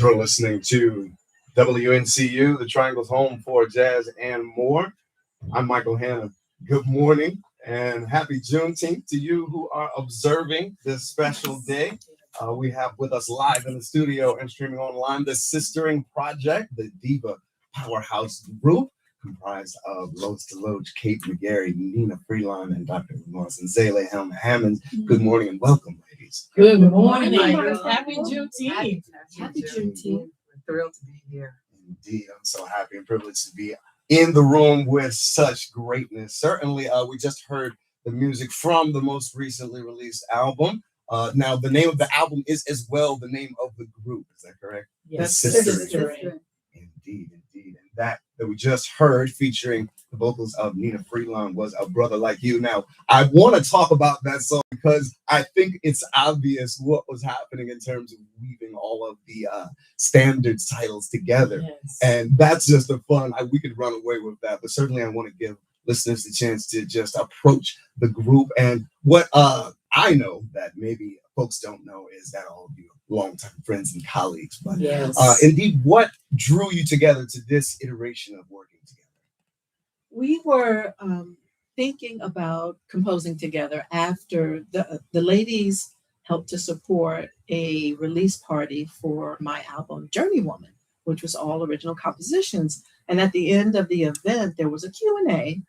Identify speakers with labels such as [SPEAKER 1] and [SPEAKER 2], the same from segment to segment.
[SPEAKER 1] You're listening to WNCU, the Triangle's home for jazz and more. I'm Michael Hanna. Good morning and happy Juneteenth to you who are observing this special day. We have with us live in the studio and streaming online the Sistering Project, the Diva Powerhouse group, comprised of Lois, Deloatch, Kate McGarry, Nnenna, Freelon, and Dr. Lenora Zenzalai, Helm, Hammond. Good morning and welcome, ladies.
[SPEAKER 2] Good morning. Happy Juneteenth.
[SPEAKER 3] Happy Juneteenth. We're thrilled to be here.
[SPEAKER 1] Indeed, I'm so happy and privileged to be in the room with such greatness. Certainly, we just heard the music from the most recently released album. Now, the name of the album is as well the name of the group. Is that correct?
[SPEAKER 2] Yes.
[SPEAKER 1] Sistering. Indeed. And that we just heard featuring the vocals of Nnenna Freelon was A Brother Like You. Now, I want to talk about that song because I think it's obvious what was happening in terms of weaving all of the standard titles together.
[SPEAKER 2] Yes.
[SPEAKER 1] And that's just a fun, we could run away with that. But certainly I want to give listeners the chance to just approach the group. And what I know that maybe folks don't know is that all of you are longtime friends and colleagues. But
[SPEAKER 2] Yes.
[SPEAKER 1] indeed, what drew you together to this iteration of working together?
[SPEAKER 4] We were thinking about composing together after the ladies helped to support a release party for my album Journeywoman, which was all original compositions. And at the end of the event, there was a Q&A,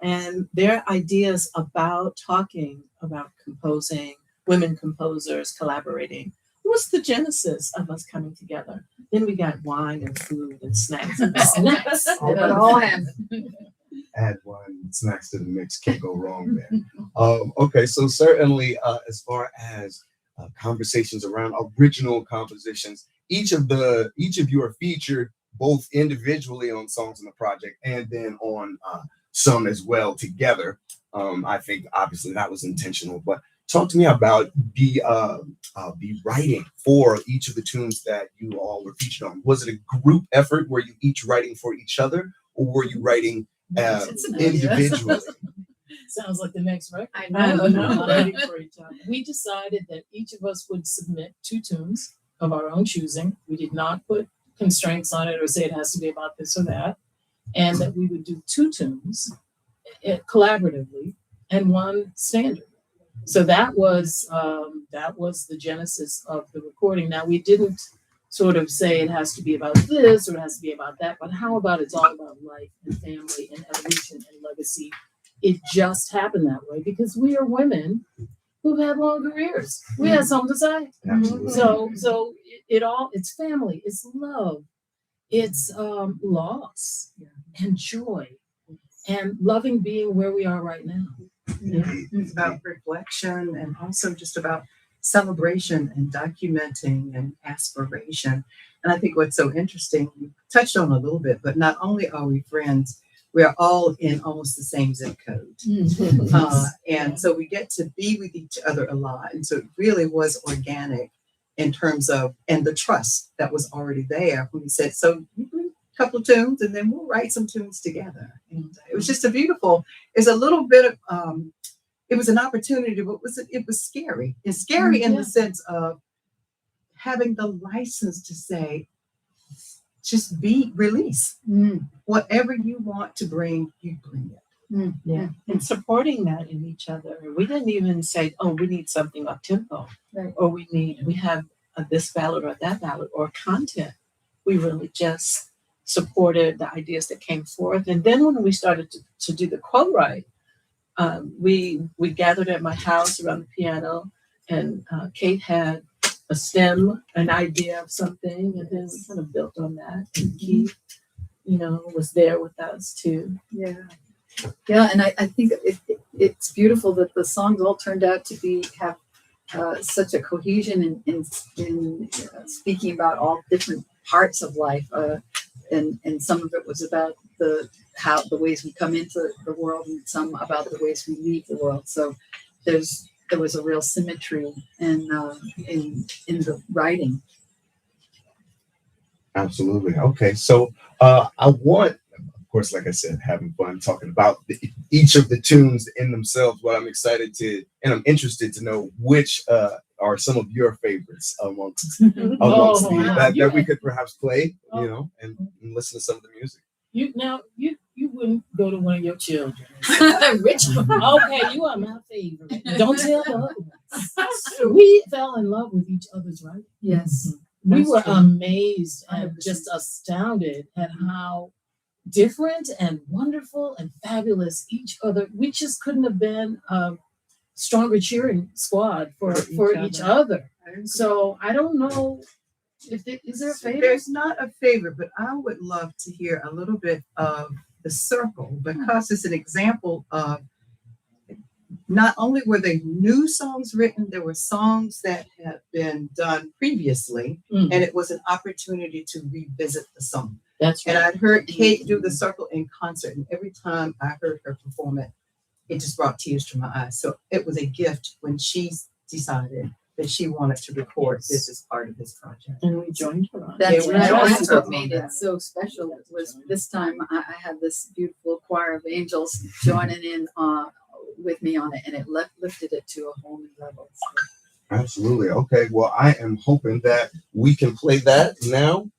[SPEAKER 4] and their ideas about talking about composing, women composers collaborating, was the genesis of us coming together. Then we got wine and food and snacks. And
[SPEAKER 2] Snacks.
[SPEAKER 4] It all happened.
[SPEAKER 1] Add wine and snacks to the mix, can't go wrong there. Okay, so certainly as far as conversations around original compositions, each of you are featured both individually on songs in the project and then on some as well together. I think obviously that was intentional, but talk to me about the writing for each of the tunes that you all were featured on. Was it a group effort? Were you each writing for each other, or were you writing individually?
[SPEAKER 2] Sounds like the next record.
[SPEAKER 3] I know.
[SPEAKER 2] No. Writing for each other. We decided that each of us would submit 2 tunes of our own choosing. We did not put constraints on it or say it has to be about this or that. And that we would do 2 tunes collaboratively and 1 standard. So that was the genesis of the recording. Now, we didn't sort of say it has to be about this or it has to be about that, but how about it's all about life and family and evolution and legacy. It just happened that way because we are women who've had long careers. We had something to say.
[SPEAKER 1] Absolutely.
[SPEAKER 2] So it's family, it's love, it's loss and joy and loving being where we are right now.
[SPEAKER 3] Yeah. It's about reflection and also just about celebration and documenting and aspiration. And I think what's so interesting, you touched on a little bit, but not only are we friends, we are all in almost the same zip code. And so we get to be with each other a lot. And so it really was organic in terms of, and the trust that was already there when we said, so you bring a couple of tunes and then we'll write some tunes together. And it was just it's a little bit of, it was an opportunity, but it was scary. It's scary in the sense of having the license to say, just release. Whatever you want to bring, you bring it.
[SPEAKER 4] Yeah, and supporting that in each other. We didn't even say, oh, we need something up tempo,
[SPEAKER 2] Right.
[SPEAKER 4] or we have this ballad or that ballad or content. We really just supported the ideas that came forth. And then when we started to do the co-write, we gathered at my house around the piano, and Kate had a stem, an idea of something, and then we kind of built on that. And Keith, was there with us too.
[SPEAKER 5] Yeah, and I think it's beautiful that the songs all turned out to have such a cohesion in speaking about all different parts of life, and some of it was about the ways we come into the world, and some about the ways we leave the world. So there was a real symmetry in the writing.
[SPEAKER 1] Absolutely. Okay, so I want, of course, like I said, having fun talking about each of the tunes in themselves. What I'm excited to, and I'm interested to know which are some of your favorites amongst
[SPEAKER 2] Oh,
[SPEAKER 1] the,
[SPEAKER 2] wow.
[SPEAKER 1] that we could perhaps play,
[SPEAKER 2] Oh.
[SPEAKER 1] you know, and listen to some of the music?
[SPEAKER 2] You wouldn't go to one of your children.
[SPEAKER 5] Rich.
[SPEAKER 2] Okay, you are my favorite. Don't tell the other ones. We fell in love with each other's writing.
[SPEAKER 5] Yes.
[SPEAKER 2] We
[SPEAKER 5] That's
[SPEAKER 2] were
[SPEAKER 5] true.
[SPEAKER 2] amazed and
[SPEAKER 5] 100%.
[SPEAKER 2] just astounded at how different and wonderful and fabulous each other. We just couldn't have been a stronger cheering squad for each other. So I don't know if is there a favorite?
[SPEAKER 3] There's not a favorite, but I would love to hear a little bit of The Circle because it's an example of not only were they new songs written, there were songs that had been done previously, and it was an opportunity to revisit the song.
[SPEAKER 2] That's right.
[SPEAKER 3] And I'd heard Kate do The Circle in concert, and every time I heard her perform it, it just brought tears to my eyes. So it was a gift when she decided that she wanted to record this as part of this project.
[SPEAKER 2] And we joined her on
[SPEAKER 5] That's
[SPEAKER 3] Yeah,
[SPEAKER 5] right.
[SPEAKER 3] we
[SPEAKER 5] That's
[SPEAKER 3] joined
[SPEAKER 5] what
[SPEAKER 3] her
[SPEAKER 5] made
[SPEAKER 3] on
[SPEAKER 5] it
[SPEAKER 3] that.
[SPEAKER 5] so special. It was this time I had this beautiful choir of angels joining in with me on it, and it lifted it to a whole new level. So.
[SPEAKER 1] Absolutely. Okay. Well, I am hoping that we can play that now.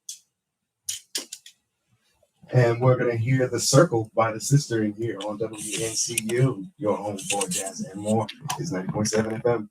[SPEAKER 1] And we're going to hear The Circle by the sister in here on WNCU, your home for jazz and more. It's 90.7 FM.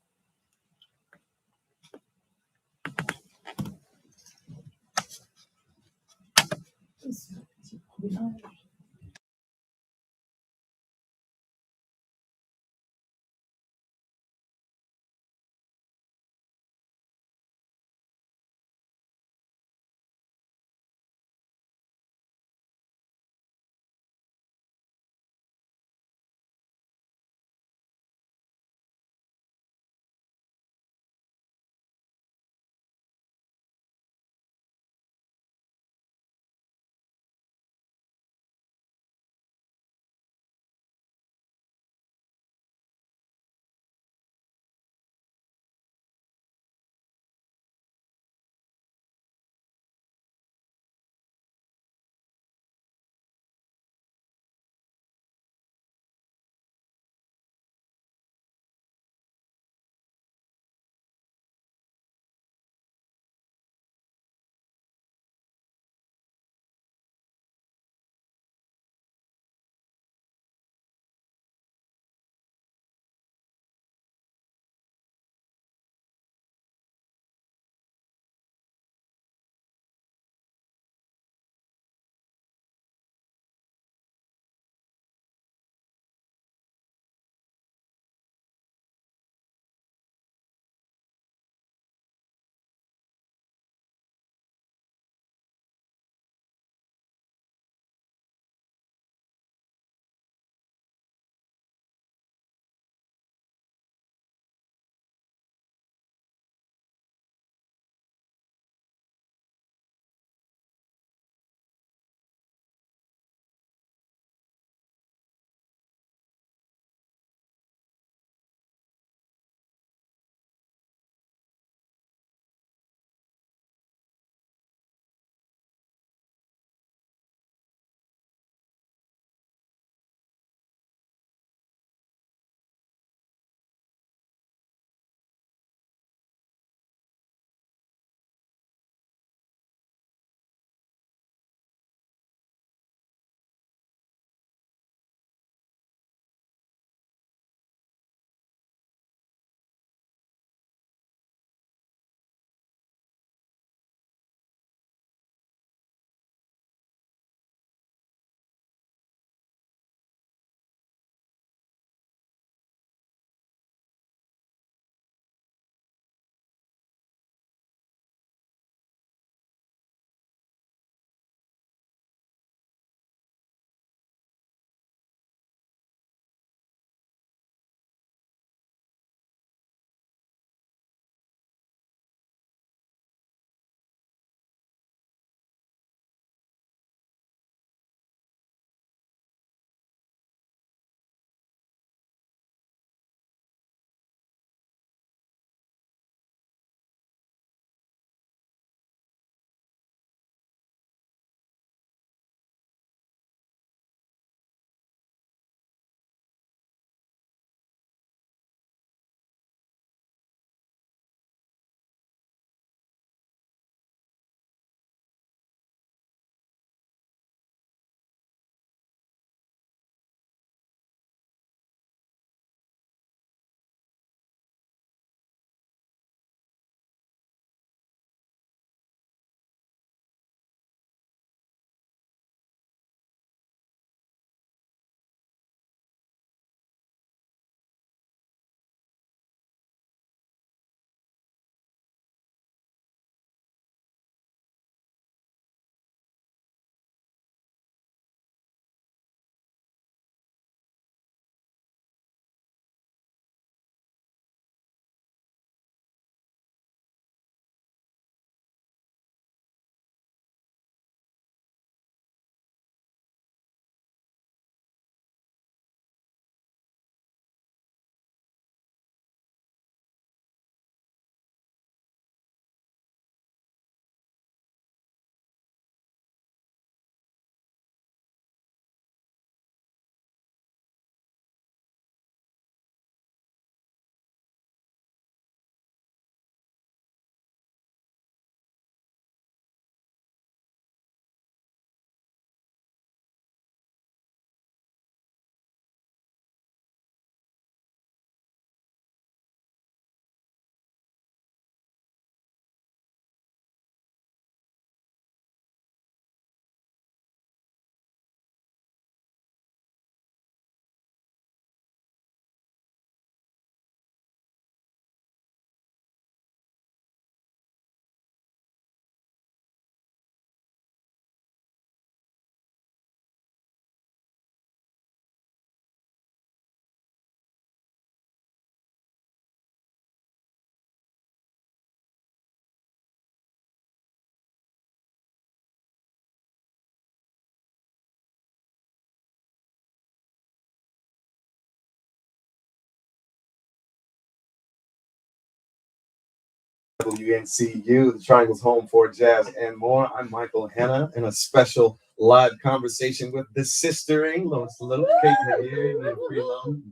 [SPEAKER 1] WNCU, the Triangle's home for jazz and more. I'm Michael Hanna in a special live conversation with the sistering Lois, Kate McGarry, and Freelon.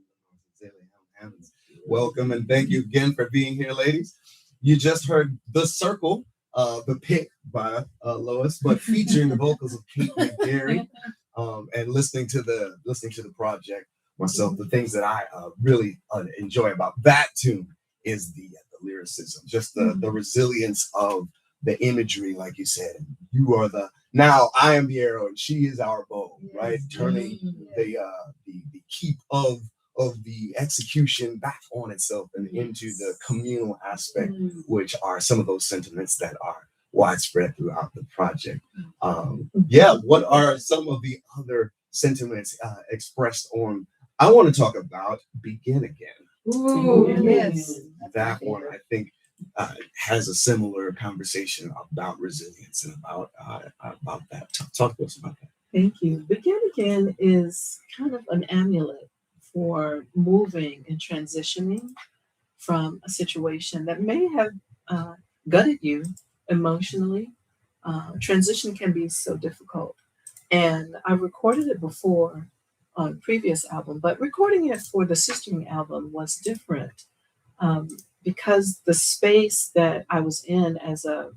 [SPEAKER 1] Welcome and thank you again for being here, ladies. You just heard The Circle, the pick by Lois, but featuring the vocals of Kate McGarry, and listening to the project myself. The things that I really enjoy about that tune is the lyricism, just the resilience of the imagery, like you said. You are now I am the arrow and she is our bow, right? Turning the keep of the execution back on itself and into the communal aspect, which are some of those sentiments that are widespread throughout the project. What are some of the other sentiments expressed on? I want to talk about Begin Again.
[SPEAKER 5] Ooh, yes.
[SPEAKER 1] That one, I think, has a similar conversation about resilience and about that. Talk to us about that.
[SPEAKER 4] Thank you. Begin Again is kind of an amulet for moving and transitioning from a situation that may have gutted you emotionally. Transition can be so difficult. And I recorded it before on previous album, but recording it for the Sistering album was different because the space that I was in as a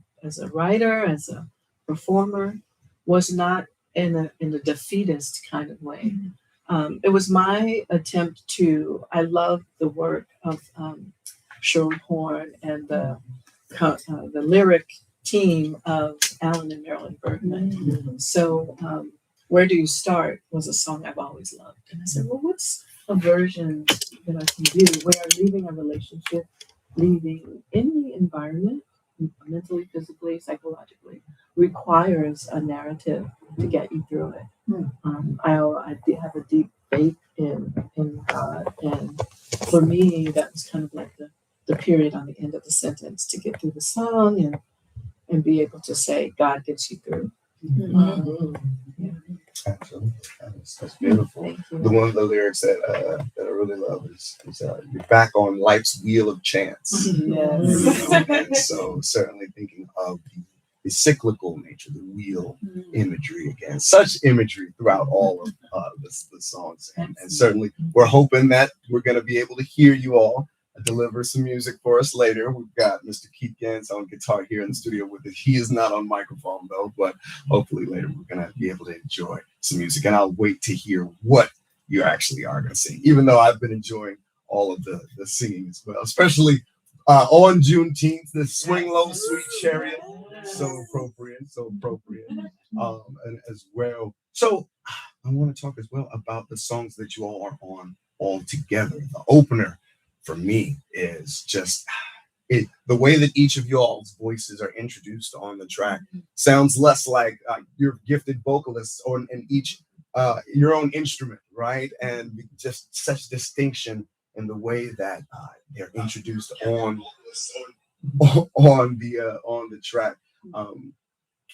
[SPEAKER 4] writer, as a performer, was not in a defeatist kind of way. It was my attempt to. I love the work of Sherwood Horn and the lyric team of Alan and Marilyn Bergman. So. Where Do You Start was a song I've always loved. And I said, well, what's a version that I can do where leaving a relationship, leaving any environment, mentally, physically, psychologically, requires a narrative to get you through it. I did have a deep faith in God. And for me, that was kind of like the period on the end of the sentence to get through the song and be able to say, God gets you through.
[SPEAKER 1] Absolutely, that's beautiful. One of the lyrics that I really love is you're back on life's wheel of chance. And so certainly thinking of the cyclical nature, the wheel imagery again, such imagery throughout all of the songs, and certainly we're hoping that we're going to be able to hear you all deliver some music for us later. We've got Mr. Keith Gans on guitar here in the studio with us. He is not on microphone though, but hopefully later we're going to be able to enjoy some music, and I'll wait to hear what you actually are going to sing, even though I've been enjoying all of the singing as well, especially on Juneteenth, the Swing Low Sweet Chariot, so appropriate, and as well. So I want to talk as well about the songs that you all are on all together. The opener for me is just the way that each of y'all's voices are introduced on the track sounds less like you're gifted vocalists or in each your own instrument, right? And just such distinction in the way that they're introduced on the track.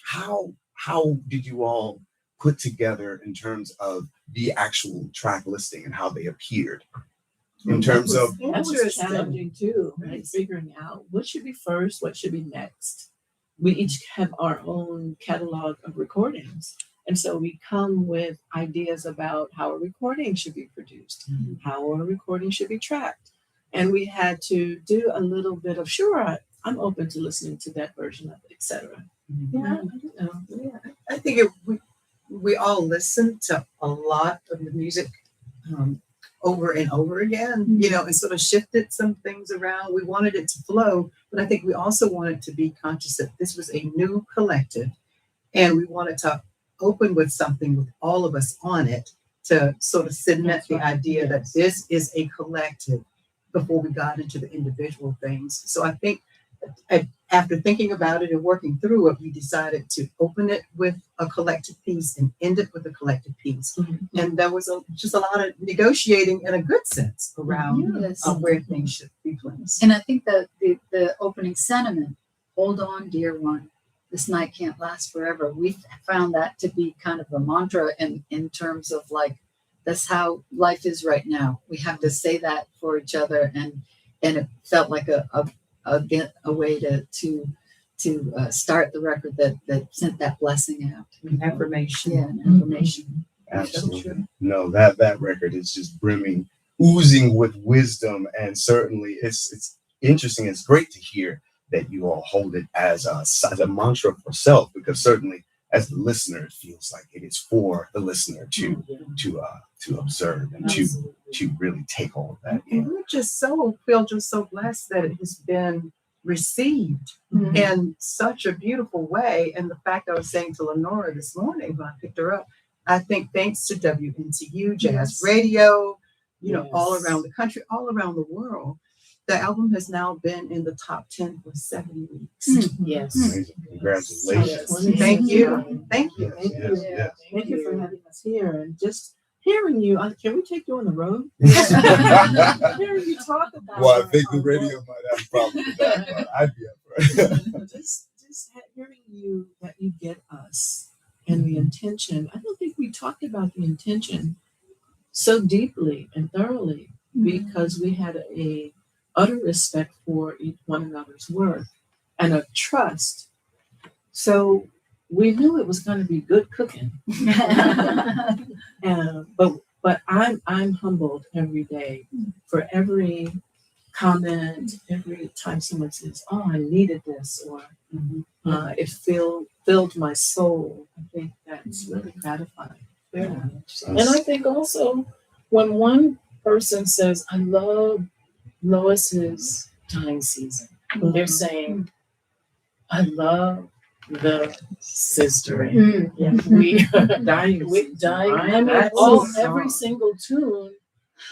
[SPEAKER 1] How did you all put together in terms of the actual track listing and how they appeared? In terms of
[SPEAKER 4] that was challenging too, right? Figuring out what should be first, what should be next. We each have our own catalog of recordings, and so we come with ideas about how a recording should be produced, how a recording should be tracked, and we had to do a little bit of I'm open to listening to that version of it, etc.
[SPEAKER 3] I think we all listened to a lot of the music over and over again, and sort of shifted some things around. We wanted it to flow, but I think we also wanted to be conscious that this was a new collective, and we wanted to open with something with all of us on it to sort of cement the idea that this is a collective before we got into the individual things. So I think after thinking about it and working through it, we decided to open it with a collective piece and end it with a collective piece. And there was just a lot of negotiating in a good sense around where things should be placed.
[SPEAKER 5] And I think that the opening sentiment, hold on, dear one, this night can't last forever. We found that to be kind of a mantra in terms of like, that's how life is right now. We have to say that for each other. And it felt like a a way to start the record that sent that blessing out.
[SPEAKER 3] Affirmation.
[SPEAKER 5] Yeah, and affirmation.
[SPEAKER 1] Absolutely. No, that record is just brimming, oozing with wisdom, and certainly it's interesting. It's great to hear that you all hold it as a mantra for self, because certainly as the listener, it feels like it is for the listener to observe and to really take all of that
[SPEAKER 3] And
[SPEAKER 1] in.
[SPEAKER 3] we're just feel so blessed that it has been received
[SPEAKER 5] Mhm.
[SPEAKER 3] in such a beautiful way. And the fact I was saying to Lenora this morning when I picked her up, I think thanks to WNCU, Jazz
[SPEAKER 2] Yes.
[SPEAKER 3] Radio, all
[SPEAKER 2] Yes.
[SPEAKER 3] around the country, all around the world, the album has now been in the top 10 for 7 weeks.
[SPEAKER 2] Yes.
[SPEAKER 1] Amazing. Congratulations.
[SPEAKER 2] Yes.
[SPEAKER 3] Thank you. Thank you.
[SPEAKER 1] Yes, yes, yes.
[SPEAKER 4] Thank you for having us here and just hearing you. Can we take you on the road? Hearing you talk about.
[SPEAKER 1] Well, I think the
[SPEAKER 4] our
[SPEAKER 1] radio
[SPEAKER 4] work.
[SPEAKER 1] might have a problem with that, but I'd be up for it.
[SPEAKER 4] just hearing you that you get us and the intention. I don't think we talked about the intention so deeply and thoroughly because we had a utter respect for one another's work and a trust. So we knew it was going to be good cooking. But I'm humbled every day for every comment, every time someone says, "Oh, I needed this," or it filled my soul. I think that's really gratifying. Very much.
[SPEAKER 2] And I think also when one person says, "I love Lois's dying season," they're saying, "I love the sistering."
[SPEAKER 5] Mm.
[SPEAKER 2] We
[SPEAKER 4] Dying
[SPEAKER 2] with
[SPEAKER 4] season,
[SPEAKER 2] dying.
[SPEAKER 4] right?
[SPEAKER 2] I mean,
[SPEAKER 4] That's a
[SPEAKER 2] every
[SPEAKER 4] song.
[SPEAKER 2] single tune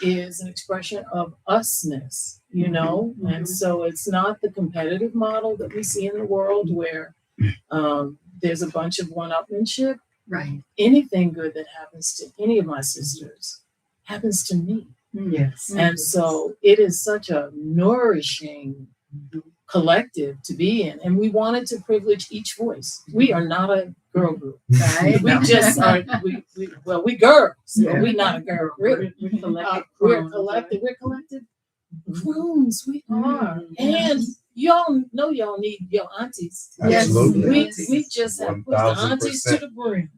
[SPEAKER 2] is an expression of usness, and so it's not the competitive model that we see in the world where there's a bunch of one-upmanship.
[SPEAKER 5] Right.
[SPEAKER 2] Anything good that happens to any of my sisters happens to me.
[SPEAKER 3] Yes.
[SPEAKER 2] And so it is such a nourishing collective to be in. And we wanted to privilege each voice. We are not a girl group.
[SPEAKER 5] Right.
[SPEAKER 2] We just are, we girls, but we're not a girl group.
[SPEAKER 4] We're collective.
[SPEAKER 2] We're collective. We're collective grooms. We are.
[SPEAKER 4] Mhm.
[SPEAKER 2] And y'all know y'all need your aunties.
[SPEAKER 5] Yes.
[SPEAKER 1] Absolutely.
[SPEAKER 2] We just have put the aunties to the brim.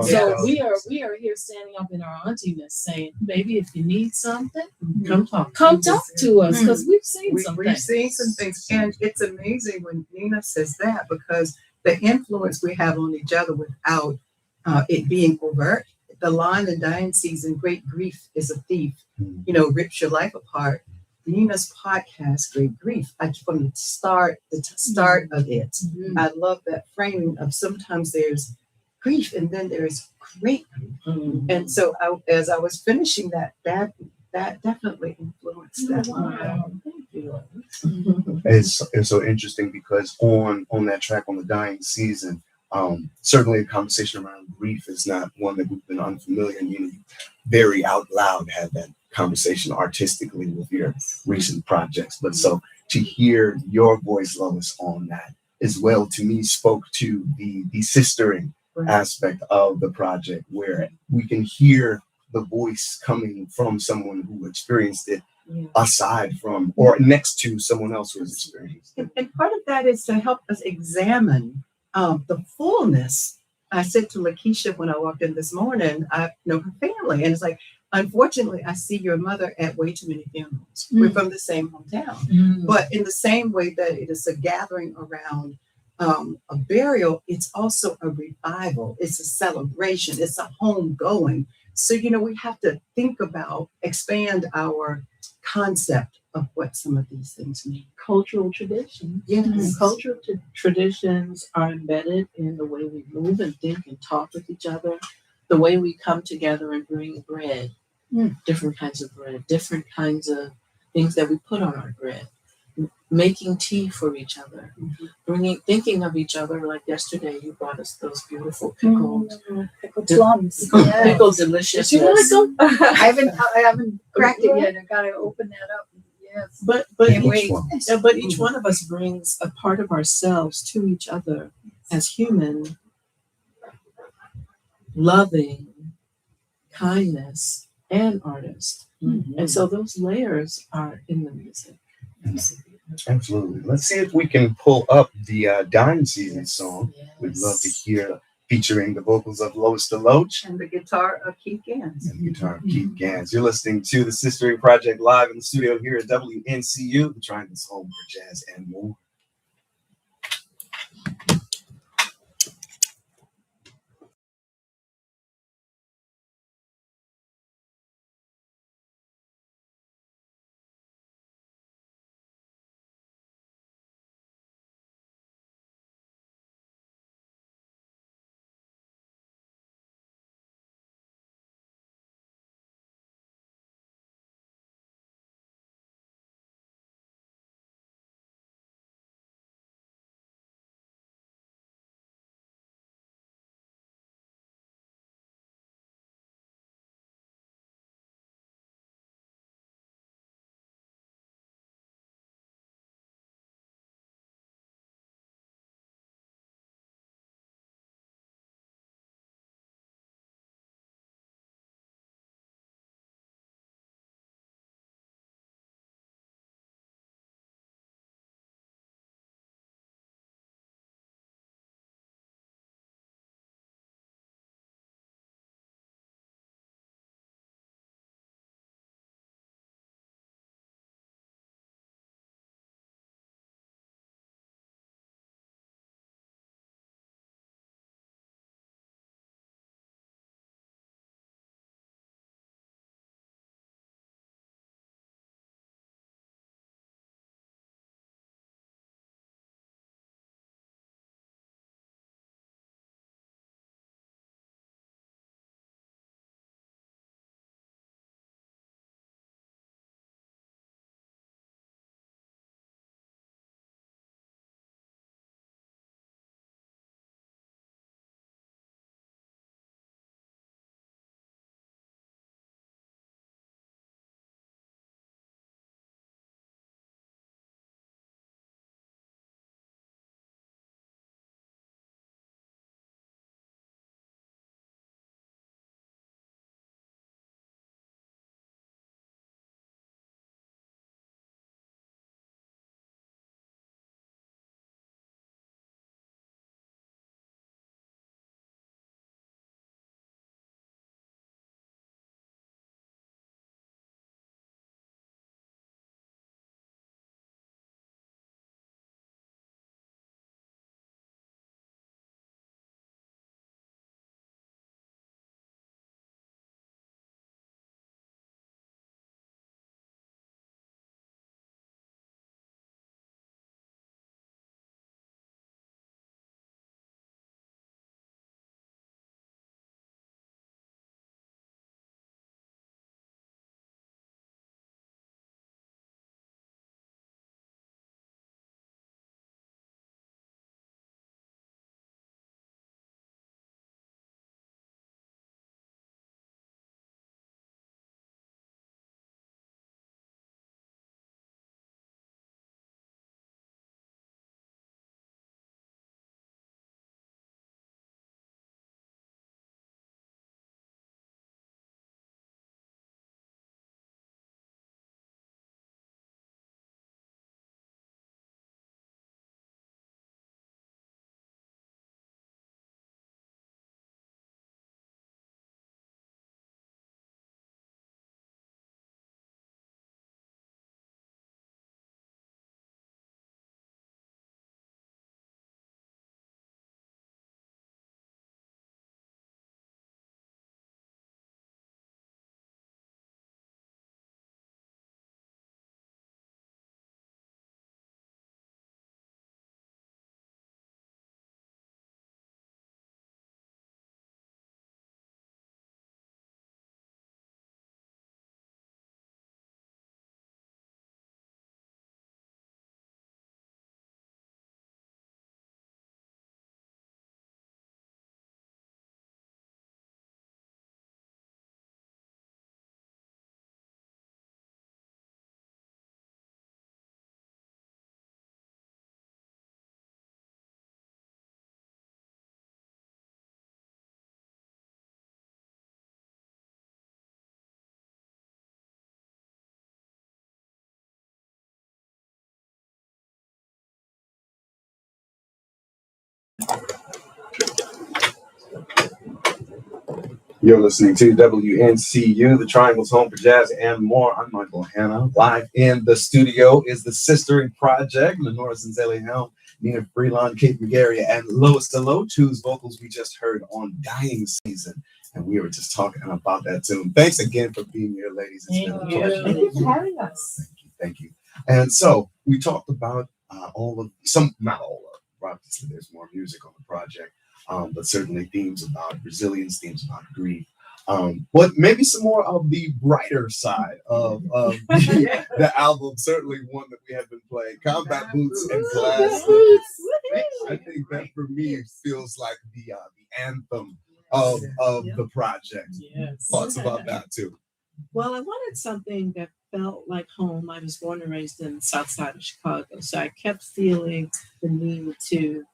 [SPEAKER 2] So we are here standing up in our auntiness saying, baby, if you need something,
[SPEAKER 4] Come talk.
[SPEAKER 2] come talk to us because we've seen
[SPEAKER 3] We've
[SPEAKER 2] something.
[SPEAKER 3] seen some things, and it's amazing when Nnenna says that because the influence we have on each other without it being overt. The line in dying season, "Great grief is a thief," rips your life apart. Nnenna's podcast, "Great Grief," from the start of it,
[SPEAKER 5] Mhm.
[SPEAKER 3] I love that framing of sometimes there's grief and then there's great grief.
[SPEAKER 2] Mhm.
[SPEAKER 3] And so as I was finishing that definitely influenced that line.
[SPEAKER 2] Wow. Thank you.
[SPEAKER 1] It's so interesting because on that track on the dying season, certainly a conversation around grief is not one that we've been unfamiliar. And you very out loud had that conversation artistically with your recent projects. But so to hear your voice, Lois, on that as well, to me spoke to the sistering aspect of the project, where we can hear the voice coming from someone who experienced it aside from or next to someone else who has experienced it.
[SPEAKER 3] And part of that is to help us examine the fullness. I said to Lakeisha when I walked in this morning, I know her family, and it's like, unfortunately, I see your mother at way too many funerals. We're from the same hometown, but in the same way that it is a gathering around a burial, it's also a revival. It's a celebration. It's a homegoing. So, we have to think about, expand our concept of what some of these things mean.
[SPEAKER 4] Cultural traditions.
[SPEAKER 3] Yes.
[SPEAKER 4] Cultural traditions are embedded in the way we move and think and talk with each other, the way we come together and bring bread, different kinds of bread, different kinds of things that we put on our bread, making tea for each other, thinking of each other. Like yesterday, you brought us those beautiful pickled
[SPEAKER 5] Plums.
[SPEAKER 4] pickled delicious.
[SPEAKER 2] Did you like them?
[SPEAKER 5] I haven't cracked it yet. I gotta open that up. Yes.
[SPEAKER 4] But
[SPEAKER 5] Can't wait.
[SPEAKER 4] each one of us brings a part of ourselves to each other as human, loving, kindness, and artist. And so those layers are in the music.
[SPEAKER 1] Absolutely. Let's see if we can pull up the Dime Season song. We'd love to
[SPEAKER 2] Yes.
[SPEAKER 1] hear featuring the vocals of Lois Deloatch
[SPEAKER 3] And the guitar of Keith Gans.
[SPEAKER 1] and the guitar of Keith Gans. You're listening to the Sistering Project live in the studio here at WNCU, the Triangle's home for jazz and more. You're listening to WNCU, the Triangle's home for jazz and more. I'm Michael Hanna. Live in the studio is the Sistering Project, Lenora, Zenzalai, Helm, Nnenna, Freelon, Kate McGarry, and Lois, Deloatch, whose vocals we just heard on Dying Season. And we were just talking about that tune. Thanks again for being here, ladies. It's been a pleasure.
[SPEAKER 4] Thank you for having us.
[SPEAKER 1] Thank you. And so we talked about not all of, obviously there's more music on the project. But certainly themes about resilience, themes about grief, but maybe some more of the brighter side of the album. Certainly one that we have been playing, Combat Boots and Glass. I think that for me feels like the anthem of the project.
[SPEAKER 2] Yes.
[SPEAKER 1] Thoughts about that too?
[SPEAKER 4] Well, I wanted something that felt like home. I was born and raised in the South Side of Chicago, so I kept feeling the need to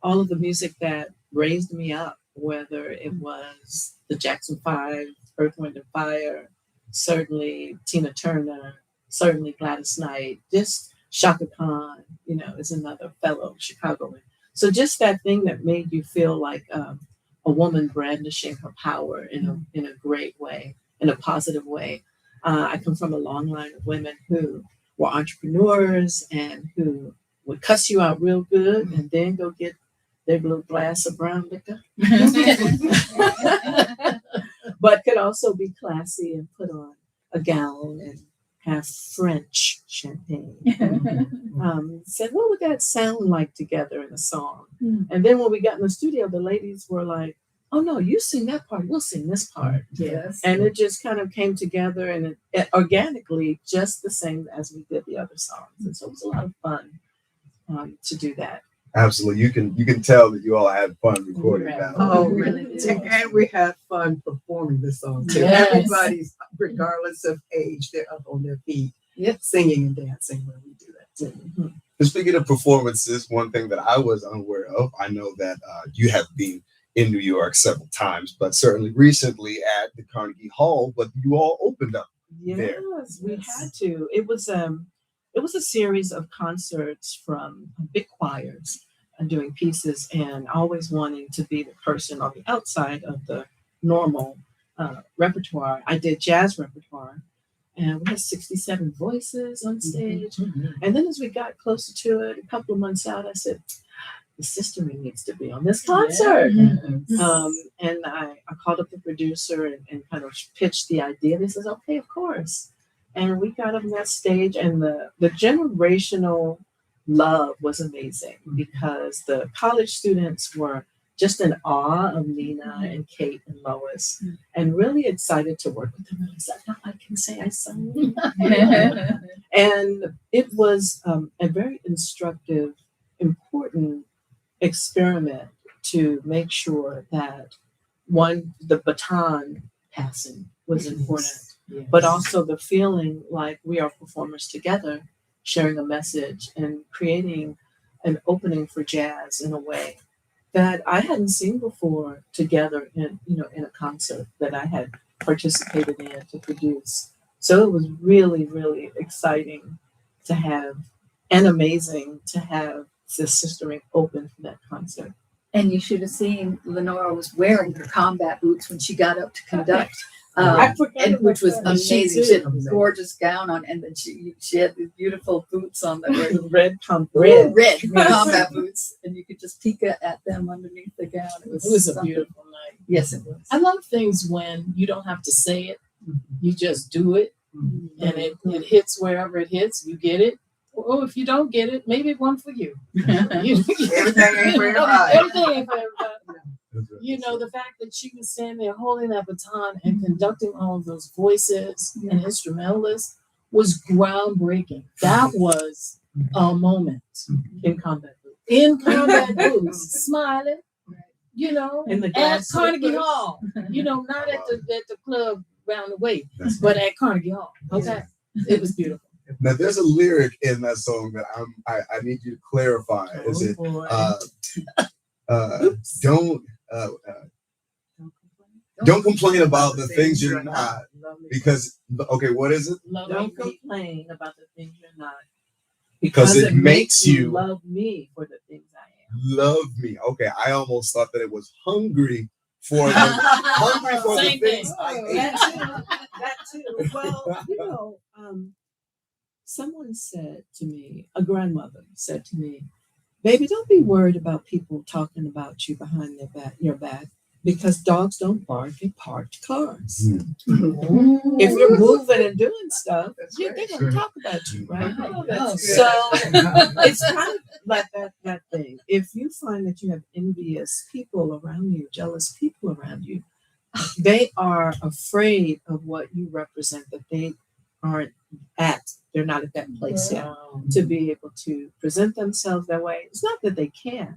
[SPEAKER 4] all of the music that raised me up, whether it was the Jackson 5, Earth, Wind and Fire, certainly Tina Turner, certainly Gladys Knight, just Shaka Khan, is another fellow Chicagoan. So just that thing that made you feel like a woman brandishing her power in a great way, in a positive way. I come from a long line of women who were entrepreneurs and who would cuss you out real good and then go get their little glass of brown liquor, but could also be classy and put on a gown and have French champagne. Said, what would that sound like together in a song? And then when we got in the studio, the ladies were like, oh no, you sing that part, we'll sing this part.
[SPEAKER 5] Yes.
[SPEAKER 4] And it just kind of came together and it organically, just the same as we did the other songs. And so it was a lot of fun to do that.
[SPEAKER 1] Absolutely. You can tell that you all had fun recording that.
[SPEAKER 3] Oh, really? And we had fun performing the song too.
[SPEAKER 2] Yes.
[SPEAKER 3] Everybody's, regardless of age, they're up on their feet, singing and dancing when we do that too.
[SPEAKER 1] Speaking of performances, one thing that I was unaware of, I know that you have been in New York several times, but certainly recently at the Carnegie Hall, but you all opened up there.
[SPEAKER 4] Yes, we had to. It was a series of concerts from big choirs doing pieces and always wanting to be the person on the outside of the normal repertoire. I did jazz repertoire and we had 67 voices on stage. And then as we got closer to it, a couple of months out, I said, the Sistering needs to be on this concert. And I called up the producer and kind of pitched the idea. They says, okay, of course. And we got up on that stage and the generational love was amazing because the college students were just in awe of Nnenna and Kate and Lois and really excited to work with them. And I said, now I can say I sung. And it was a very instructive, important experiment to make sure that the baton passing was important.
[SPEAKER 2] Yes.
[SPEAKER 4] But also the feeling like we are performers together, sharing a message and creating an opening for jazz in a way that I hadn't seen before together in a concert that I had participated in to produce. So it was really, really exciting to have and amazing to have the Sistering open for that concert.
[SPEAKER 5] And you should have seen Lenora was wearing her combat boots when she got up to conduct. Which was amazing. She had a gorgeous gown on, and then she had these beautiful boots on that were red combat boots, and you could just peek at them underneath the gown. It was
[SPEAKER 2] a beautiful night.
[SPEAKER 5] Yes, it was.
[SPEAKER 2] I love things when you don't have to say it, you just do it, and it hits wherever it hits. You get it. Or if you don't get it, maybe it wasn't for you.
[SPEAKER 3] Everything ain't for everybody.
[SPEAKER 2] Everything ain't for everybody. The fact that she was standing there holding that baton and conducting all of those voices and instrumentalists was groundbreaking. That was a moment in combat boots. In combat boots, smiling,
[SPEAKER 4] In the
[SPEAKER 2] at Carnegie Hall. Not at the club round the way, but at Carnegie Hall. Okay, it was beautiful.
[SPEAKER 1] Now, there's a lyric in that song that I need you to clarify. Is it don't complain about the things you're not, because what is it?
[SPEAKER 4] Don't complain about the things you're not,
[SPEAKER 1] because it makes you
[SPEAKER 4] love me for the things I am.
[SPEAKER 1] Love me. Okay, I almost thought that it was hungry for the hungry for the
[SPEAKER 2] Same
[SPEAKER 1] things
[SPEAKER 2] thing.
[SPEAKER 1] I ate.
[SPEAKER 4] That too. Well, someone said to me, a grandmother said to me, "Baby, don't be worried about people talking about you behind your back, because dogs don't bark at parked cars. If you're moving and doing stuff,
[SPEAKER 3] That's
[SPEAKER 4] they're
[SPEAKER 3] right.
[SPEAKER 4] going to talk about you, right?
[SPEAKER 3] Oh, that's
[SPEAKER 4] So
[SPEAKER 3] good.
[SPEAKER 4] it's kind of like that thing. If you find that you have envious people around you, jealous people around you, they are afraid of what you represent, that they're not at that place yet to be able to present themselves that way. It's not that they can't,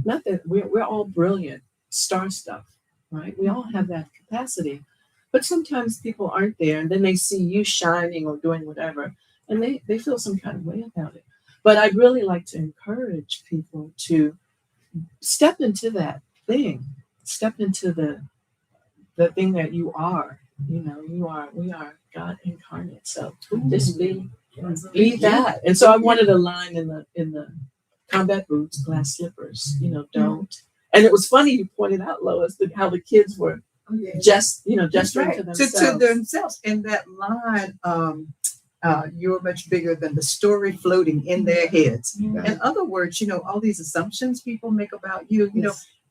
[SPEAKER 4] not that we're all brilliant, star stuff, right? We all have that capacity. But sometimes people aren't there, and then they see you shining or doing whatever, and they feel some kind of way about it. But I'd really like to encourage people to step into that thing, step into the thing that you are. We are God incarnate. So just be that. And so I wanted a line in the combat boots, glass slippers, don't. And it was funny you pointed out, Lois, how the kids were gesturing
[SPEAKER 3] Right.
[SPEAKER 4] to
[SPEAKER 3] To
[SPEAKER 4] themselves.
[SPEAKER 3] themselves. And that line, you're much bigger than the story floating in their heads. In other words, all these assumptions people make about you,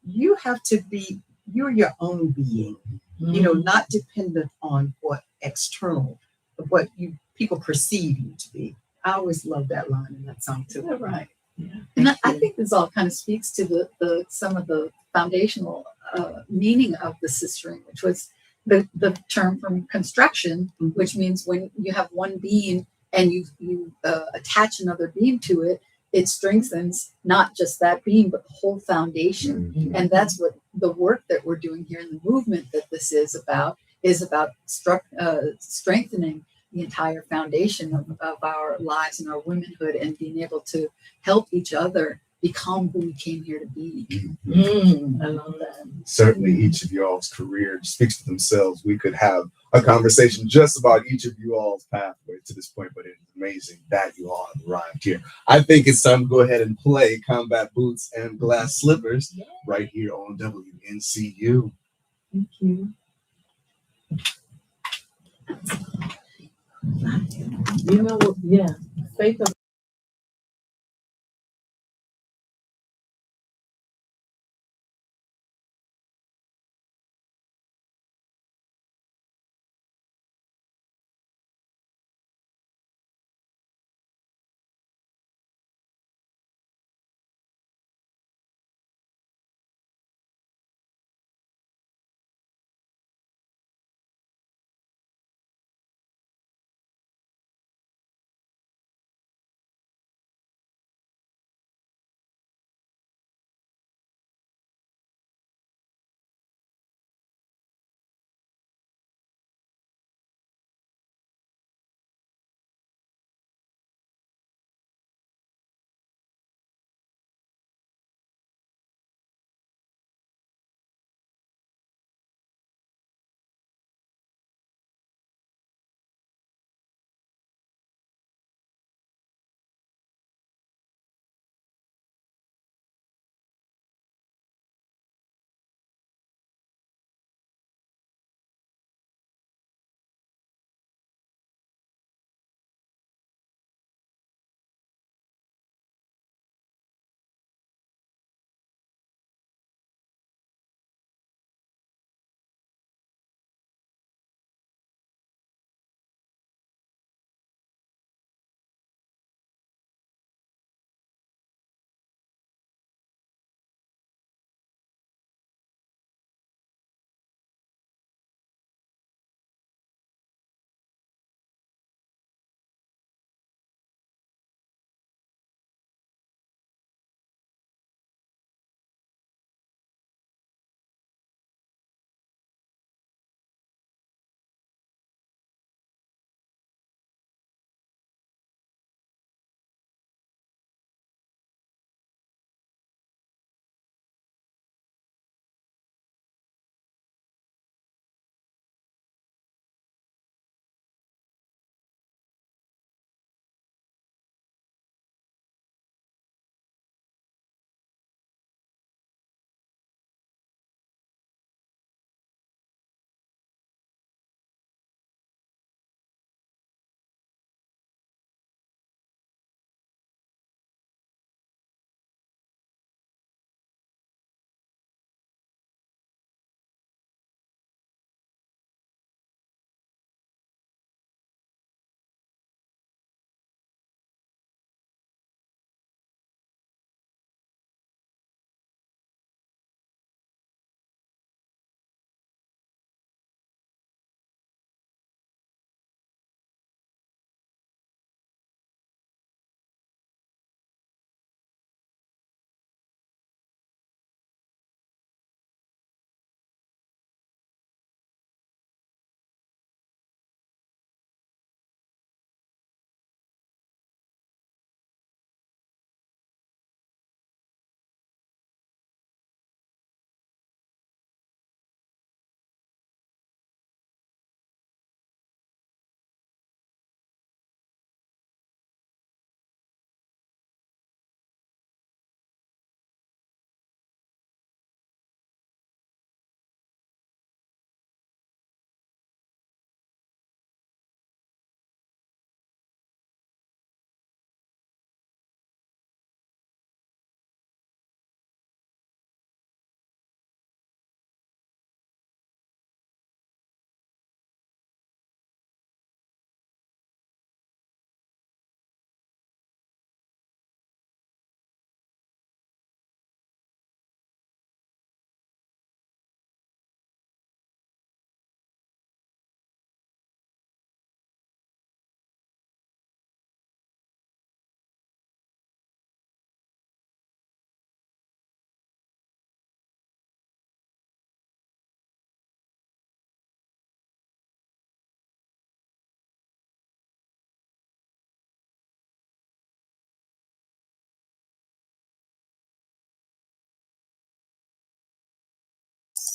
[SPEAKER 3] you have to be, you're your own being, not dependent on what external, what people perceive you to be. I always love that line in that song too.
[SPEAKER 5] Yeah, right.
[SPEAKER 4] Yeah.
[SPEAKER 5] And I think this all kind of speaks to the some of the foundational meaning of the sistering, which was the term from construction, which means when you have one beam and you attach another beam to it, it strengthens not just that beam but the whole foundation. And that's what the work that we're doing here in the movement that this is about strengthening the entire foundation of our lives and our womanhood, and being able to help each other become who we came here to be.
[SPEAKER 2] I love that.
[SPEAKER 1] Certainly, each of y'all's career speaks for themselves. We could have a conversation just about each of you all's pathway to this point, but it is amazing that you all have arrived here. I think it's time to go ahead and play Combat Boots and Glass Slippers right here on WNCU.
[SPEAKER 4] Thank you. Faith of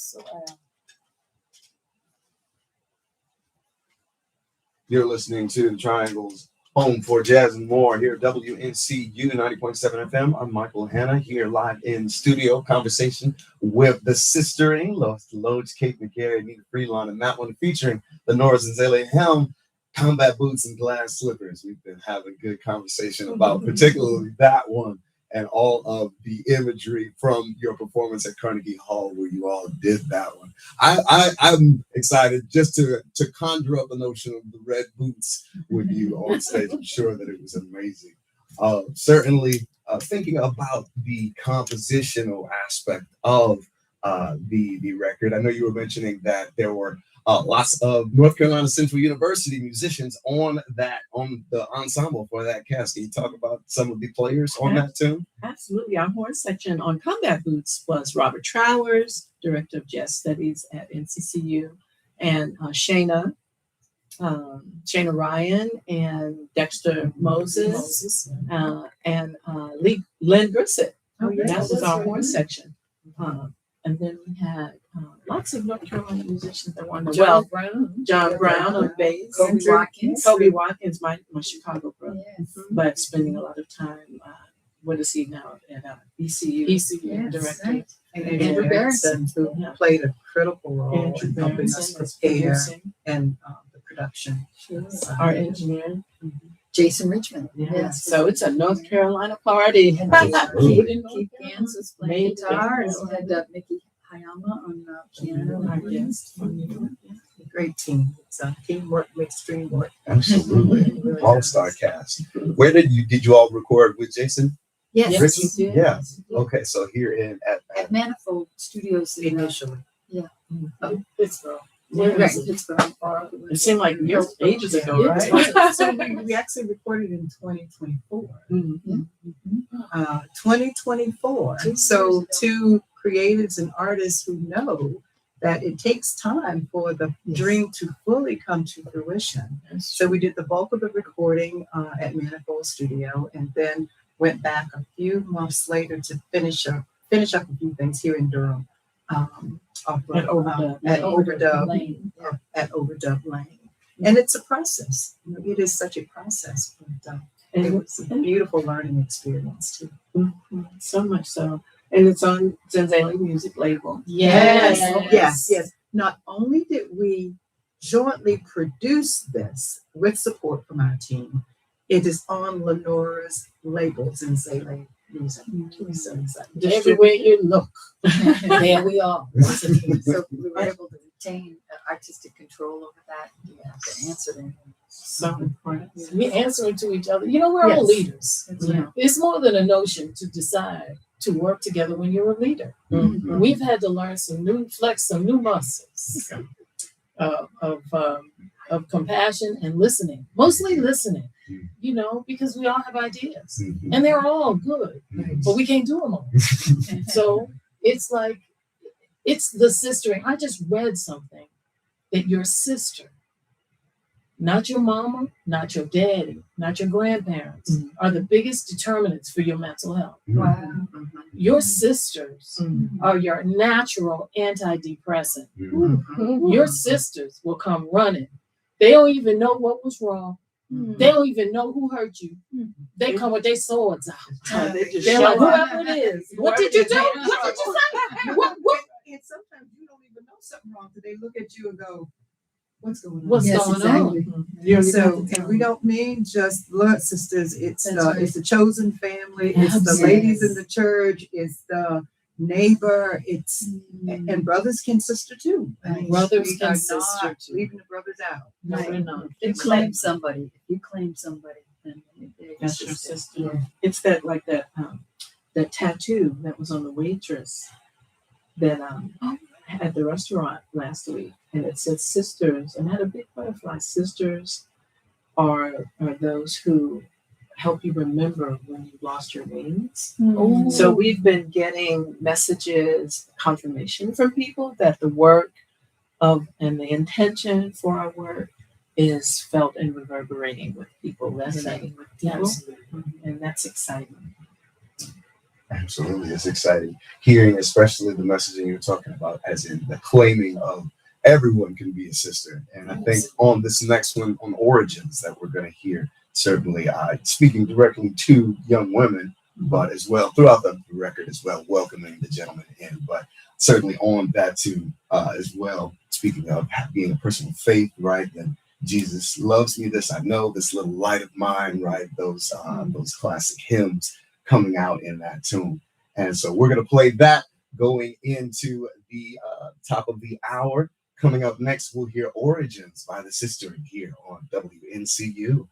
[SPEAKER 2] So,
[SPEAKER 1] You're listening to the Triangle's Home for Jazz and More here at WNCU 90.7 FM. I'm Michael Hanna here live in studio conversation with the sistering Lois, Deloatch, Kate McGarry, Nina Freelon, and that one featuring Lenora Zenzalai Helm, combat boots and glass slippers. We've been having good conversation about particularly that one and all of the imagery from your performance at Carnegie Hall where you all did that one. I'm excited just to conjure up the notion of the red boots with you on stage. I'm sure that it was amazing. Certainly thinking about the compositional aspect of the record. I know you were mentioning that there were lots of North Carolina Central University musicians on the ensemble for that cast. Can you talk about some of the players on that tune?
[SPEAKER 4] Absolutely. Our horn section on combat boots was Robert Trowers, Director of Jazz Studies at NCCU, and Shayna Ryan and Dexter Moses, and Len Grissett.
[SPEAKER 2] Oh, yeah.
[SPEAKER 4] That was our horn section. And then we had lots of North Carolina musicians that won the John Brown on bass, Kobe Watkins, my Chicago brother, but spending a lot of time. What is he now at ECU?
[SPEAKER 2] ECU
[SPEAKER 4] director.
[SPEAKER 3] And Andrew Barrison, who played a critical role in helping us prepare and the production.
[SPEAKER 4] Our engineer.
[SPEAKER 5] Jason Richmond.
[SPEAKER 4] Yes. So it's a North Carolina party.
[SPEAKER 5] Keith Gans was playing guitar, and we had Mickey Hayama on piano.
[SPEAKER 4] Yes.
[SPEAKER 3] Great team. It's teamwork makes dream work.
[SPEAKER 1] Absolutely. All-star cast. Where did you all record with Jason?
[SPEAKER 5] Yes.
[SPEAKER 1] Richmond? Yeah. Okay, so here
[SPEAKER 5] At Manifold Studios
[SPEAKER 3] Initially.
[SPEAKER 2] Pittsburgh.
[SPEAKER 5] Right, Pittsburgh.
[SPEAKER 4] It seemed like ages ago, right?
[SPEAKER 3] So we actually recorded in 2024.
[SPEAKER 4] Mm-hmm.
[SPEAKER 3] 2024. So two creatives and artists who know that it takes time for the dream to fully come to fruition. So we did the bulk of the recording at Manifold Studio, and then went back a few months later to finish up a few things here in Durham. At Overdub Lane. And it's a process. It is such a process. But, it was a beautiful learning experience too.
[SPEAKER 4] Mm-hmm. So much so. And it's on Zenzalai music label.
[SPEAKER 3] Yes. Not only did we jointly produce this with support from our team, it is on Lenora's label, Zenzalai Music. So
[SPEAKER 2] Everywhere you look, there we are.
[SPEAKER 5] So we were able to retain artistic control over that. To answer them.
[SPEAKER 4] So important.
[SPEAKER 2] We answer to each other. You know, we're all leaders. It's more than a notion to decide to work together when you're a leader.
[SPEAKER 1] Mm-hmm.
[SPEAKER 2] We've had to learn flex some new muscles of compassion and listening, mostly listening, you know, because we all have ideas and they're all good, but we can't do them all. So it's like, it's the sistering. I just read something that your sister, not your mama, not your daddy, not your grandparents, are the biggest determinants for your mental health.
[SPEAKER 5] Wow.
[SPEAKER 2] Your sisters are your natural antidepressant. Your sisters will come running. They don't even know what was wrong. They don't even know who hurt you. They come with their swords out. They're like, whoever it is, what did you do? What did you say? What?
[SPEAKER 3] And sometimes you don't even know something wrong, so they look at you and go, what's going on?
[SPEAKER 2] What's going on?
[SPEAKER 3] So, and we don't mean just blood sisters. It's the chosen family. It's the ladies in the church. It's the neighbor. It's and brothers can sister too. I mean,
[SPEAKER 2] Brothers
[SPEAKER 3] we
[SPEAKER 2] can
[SPEAKER 3] are
[SPEAKER 2] sister
[SPEAKER 3] not
[SPEAKER 2] too.
[SPEAKER 3] leaving the brothers out.
[SPEAKER 2] No, we're not.
[SPEAKER 5] If you claim somebody, then
[SPEAKER 4] That's your sister. It's that that tattoo that was on the waitress that at the restaurant last week, and it said sisters, and had a big butterfly. Sisters are those who help you remember when you lost your wings. So we've been getting messages, confirmation from people that the work of and the intention for our work is felt and reverberating with people, resonating with people, and that's exciting.
[SPEAKER 1] Absolutely. It's exciting hearing, especially the messaging you're talking about, as in the claiming of everyone can be a sister. And I think on this next one, on origins, that we're going to hear, certainly speaking directly to young women, but as well throughout the record as well, welcoming the gentleman in. But certainly on that too, as well, speaking of being a person of faith, right? And Jesus loves me, this I know, this little light of mine, right? Those classic hymns coming out in that tune. And so we're going to play that going into the top of the hour. Coming up next, we'll hear Origins by the Sister here on WNCU.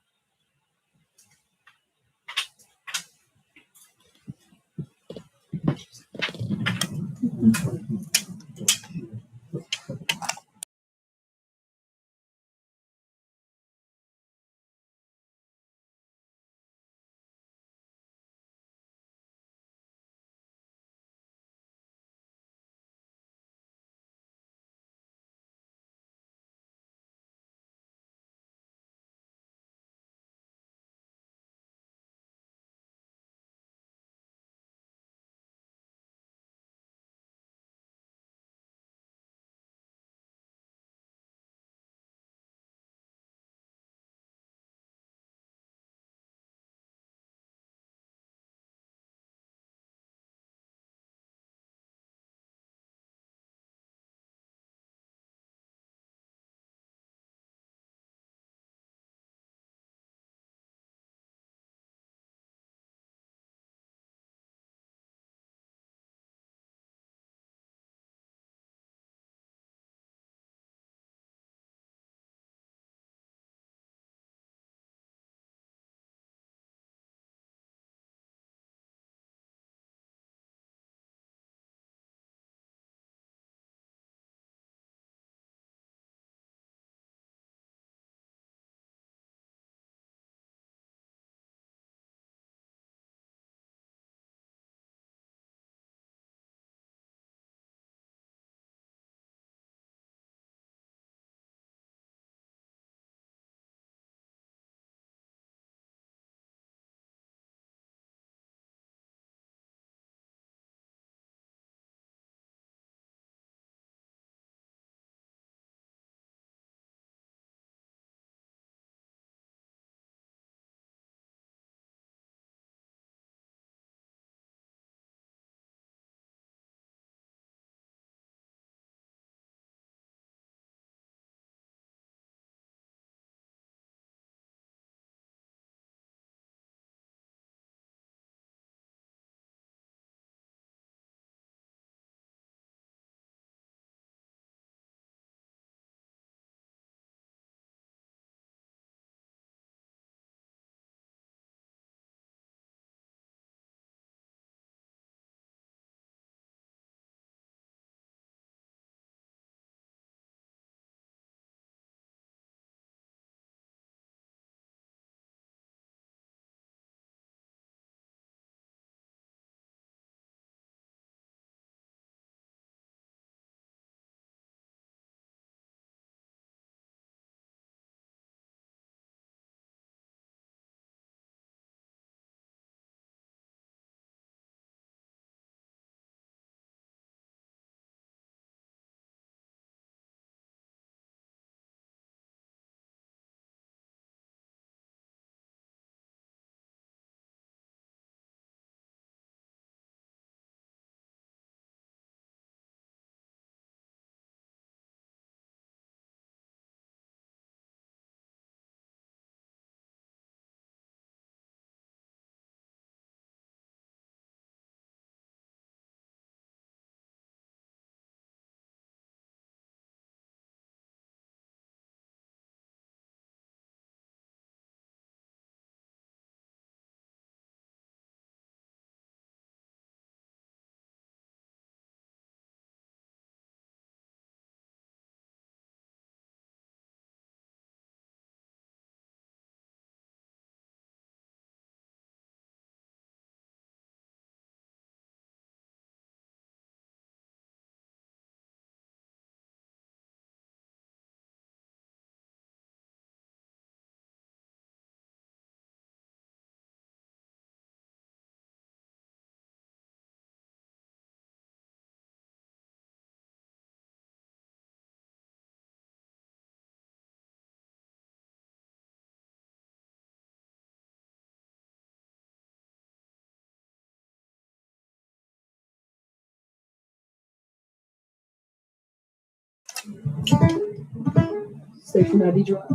[SPEAKER 2] Station ID drop.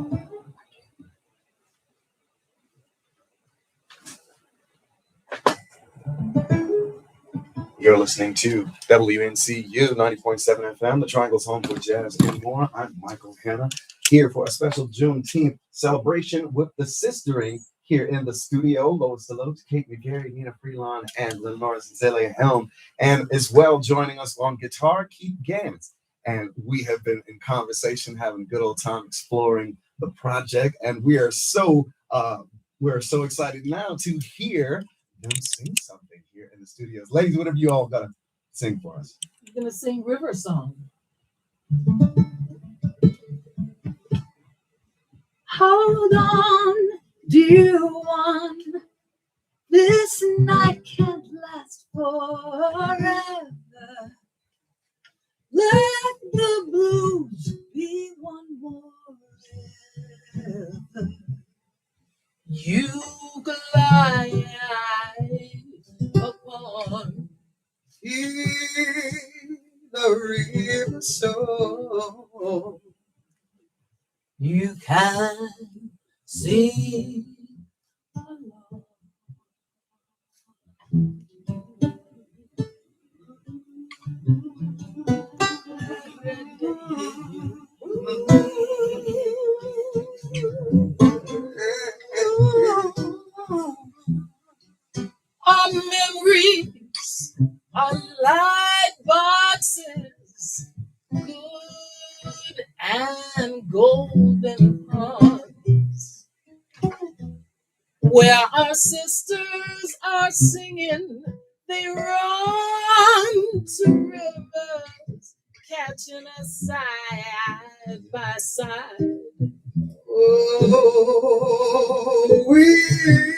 [SPEAKER 1] You're listening to WNCU 90.7 FM, the Triangle's home for jazz and more. I'm Michael Hanna, here for a special Juneteenth celebration with the sistering here in the studio. Lois, Deloatch, Kate McGarry, Nnenna, Freelon, and Lenora, Zenzalai, Helm. And as well joining us on guitar, Keith Gans. And we have been in conversation, having a good old time exploring the project. And we're so excited now to hear them sing something here in the studios. Ladies, whatever you all gotta sing for us.
[SPEAKER 2] You're gonna sing River Song.
[SPEAKER 5] Hold on, dear one. This night can't last forever. Let the blues be one more river.
[SPEAKER 2] You glide upon
[SPEAKER 3] The river so
[SPEAKER 2] you can see along. Our memories are light boxes, good and golden hearts, where our sisters are singing, they run to rivers, catching us side by side.
[SPEAKER 3] oh, we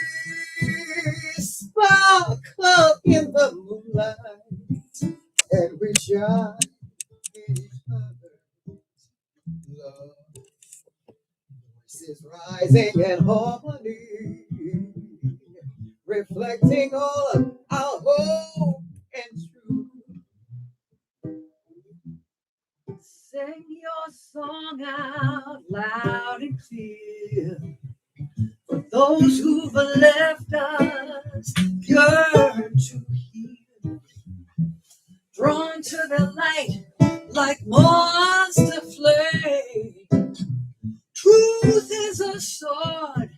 [SPEAKER 3] sparkle in the moonlight and we shine each other's love. Voices rising in harmony, reflecting all of our hope and truth.
[SPEAKER 5] Sing your song out loud and clear. For those who've left us, yearn to hear. Drawn to the light like moths to flame. Truth is a sword,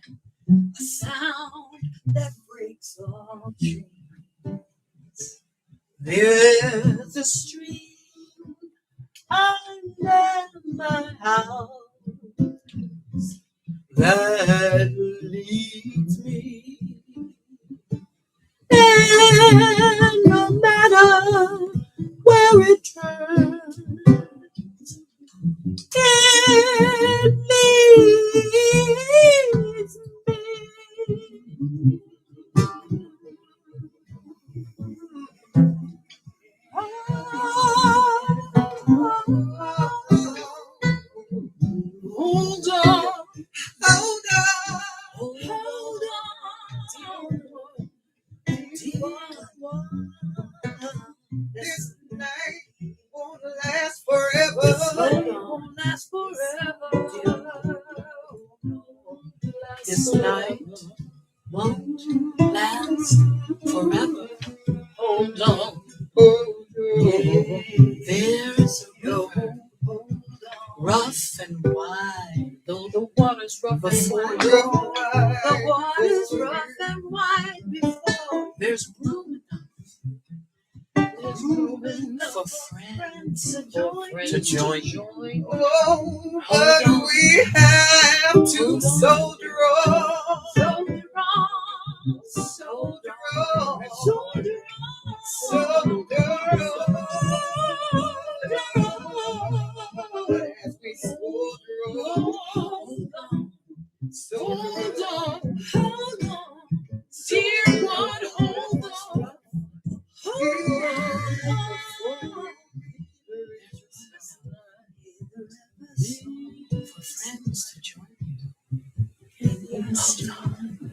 [SPEAKER 5] a sound that breaks all chains. There's a stream under my house that leads me, and no matter where it turns, it leads me.
[SPEAKER 2] Hold on,
[SPEAKER 3] Hold on,
[SPEAKER 2] hold on, dear one.
[SPEAKER 3] this night won't last forever.
[SPEAKER 5] This night won't last forever.
[SPEAKER 2] This night won't last forever. Hold on, there's a road rough and wide, though the water's rough and wide.
[SPEAKER 5] The water's rough and wide before.
[SPEAKER 2] There's room enough for friends to join.
[SPEAKER 3] Oh, but we have to soldier on.
[SPEAKER 5] Soldier on,
[SPEAKER 3] Soldier on.
[SPEAKER 5] soldier
[SPEAKER 3] Soldier on. As we soldier on. Soldier on.
[SPEAKER 2] Hold on, dear one, hold on. For friends to join you.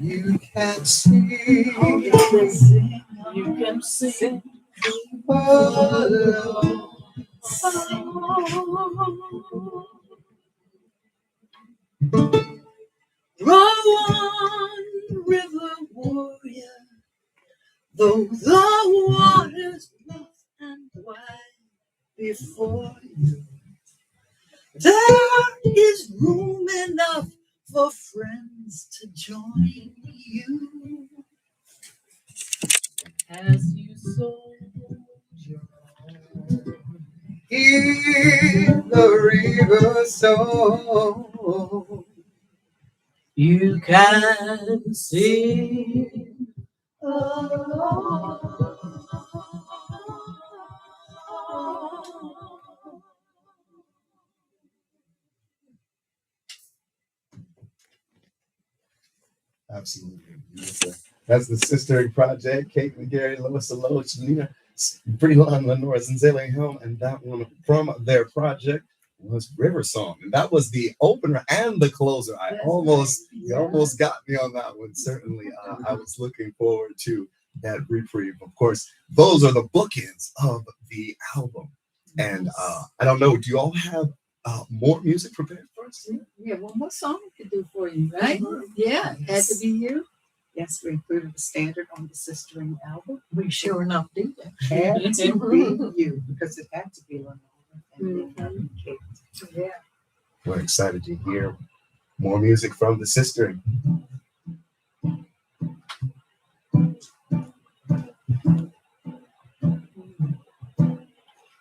[SPEAKER 3] You can see.
[SPEAKER 2] You can sing
[SPEAKER 3] Alone.
[SPEAKER 6] Row on, river warrior, though the waters rough and wide before you, there is room enough for friends to join you.
[SPEAKER 2] As you soldier on,
[SPEAKER 1] Hear the river song.
[SPEAKER 6] You can sing.
[SPEAKER 1] Absolutely. That's the Sistering Project. Kate, McGarry, Lois, Deloatch, Nnenna, Freelon, Lenora, Zenzalai, Helm, and that one from their project was River Song. And that was the opener and the closer. You almost got me on that one. Certainly, I was looking forward to that reprieve. Of course, those are the bookends of the album. And I don't know, do you all have more music prepared for us?
[SPEAKER 5] Yeah, one more song we could do for you, right? Yeah, Had to Be You.
[SPEAKER 3] Yes, we included the standard on the Sistering album.
[SPEAKER 2] we sure enough did that.
[SPEAKER 3] Had to be you, because it had to be Lenora and then Kate.
[SPEAKER 5] Yeah.
[SPEAKER 1] We're excited to hear more music from the Sistering.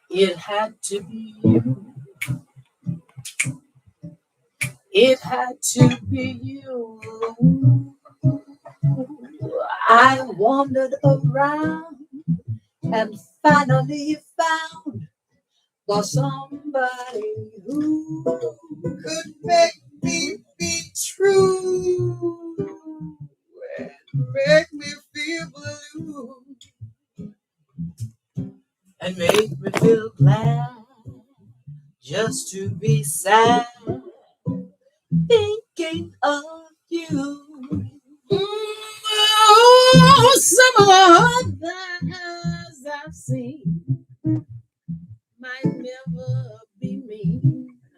[SPEAKER 2] It had to be you. It had to be you.
[SPEAKER 6] I wandered around and finally found the somebody who
[SPEAKER 1] Could make me be true and make me feel blue.
[SPEAKER 6] and make me feel glad just to be sad thinking of you.
[SPEAKER 2] Oh, some of the others I've seen might never be me.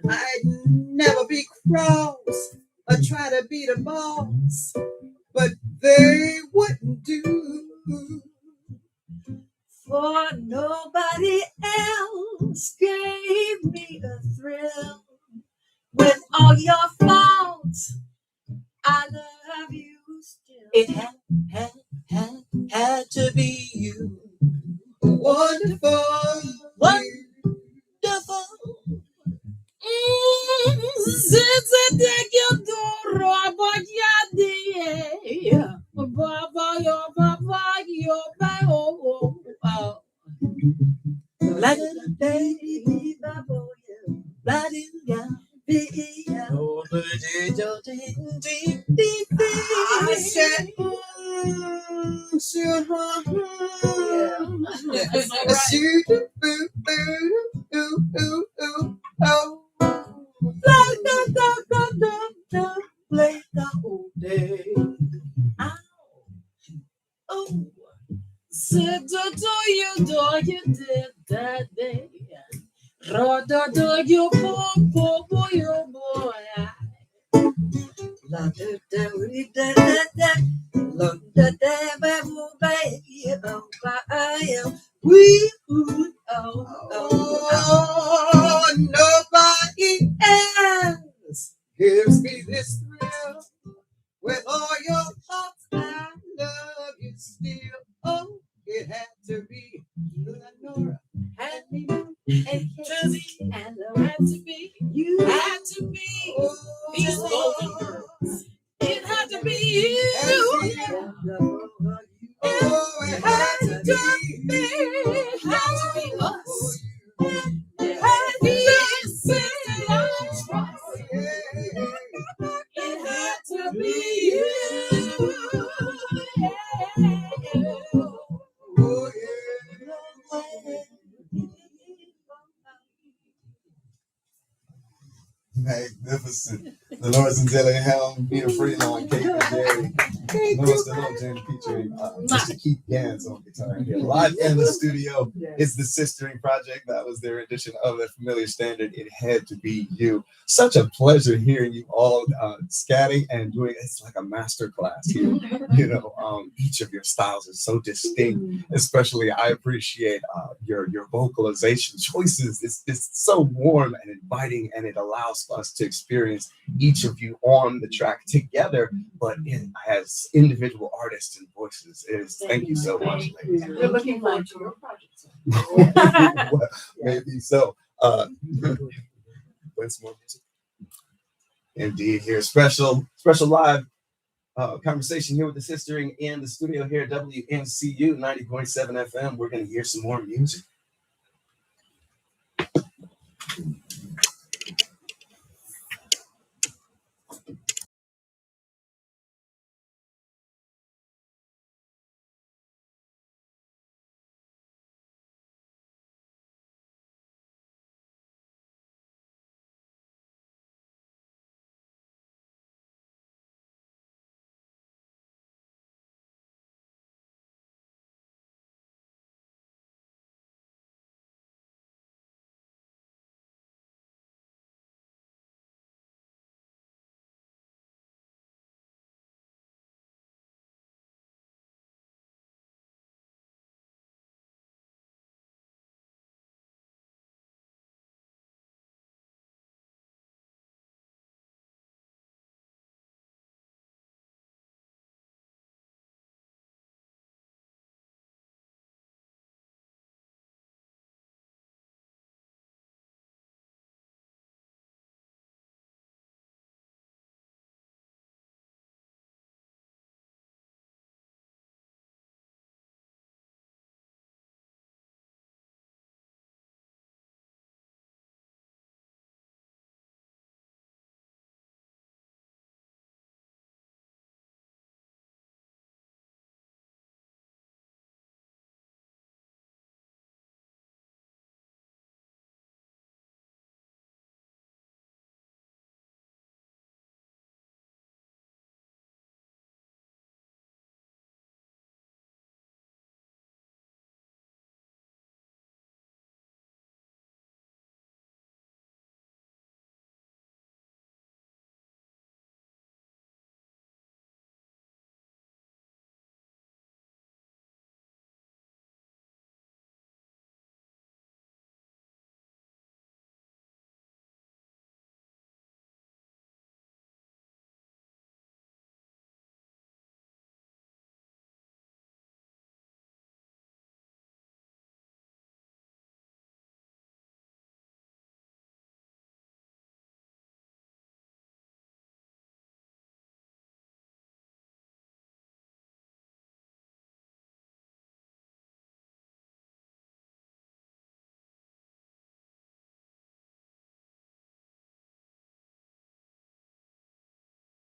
[SPEAKER 6] I'd never be cross or try to be the boss,
[SPEAKER 1] But they wouldn't do.
[SPEAKER 6] for nobody else gave me a thrill. With all your faults, I love you still. It had to be you.
[SPEAKER 1] Wonderful.
[SPEAKER 6] Wonderful. Like a baby,
[SPEAKER 1] I said,
[SPEAKER 2] That's all right.
[SPEAKER 6] play the whole day. Ow. Oh.
[SPEAKER 2] Said, do you did that day? Do you boy, you boy.
[SPEAKER 6] La da da we da da da. La da da ba boo ba oh ba we
[SPEAKER 1] oh, nobody else gives me this thrill. With all your thoughts, I love you still. Oh, it had to be Lenora.
[SPEAKER 2] Had me and Josie and had to be you. Had to be these golden girls. It had to be you.
[SPEAKER 1] Oh, it had to be.
[SPEAKER 2] It had to be us. It had to be Sister Lois. It had to be you.
[SPEAKER 1] Oh, yeah. Magnificent. The Lois and Zenzalai, Helm, Freelon, Kate, McGarry. Lois Deloatch featuring Mr. Keith Gans on guitar here. Live in the studio is the Sistering Project. That was their edition of the familiar standard. It had to be you. Such a pleasure hearing you all scatting and doing. It's like a master class here. Each of your styles is so distinct. Especially, I appreciate your vocalization choices. It's so warm and inviting, and it allows us to experience each of you on the track together, but as individual artists and voices. Thank you so much, ladies.
[SPEAKER 3] We're looking forward to your project.
[SPEAKER 1] Well, maybe so. Play some more music. Indeed, here special live conversation here with the Sistering in the studio here at WNCU 90.7 FM. We're going to hear some more music.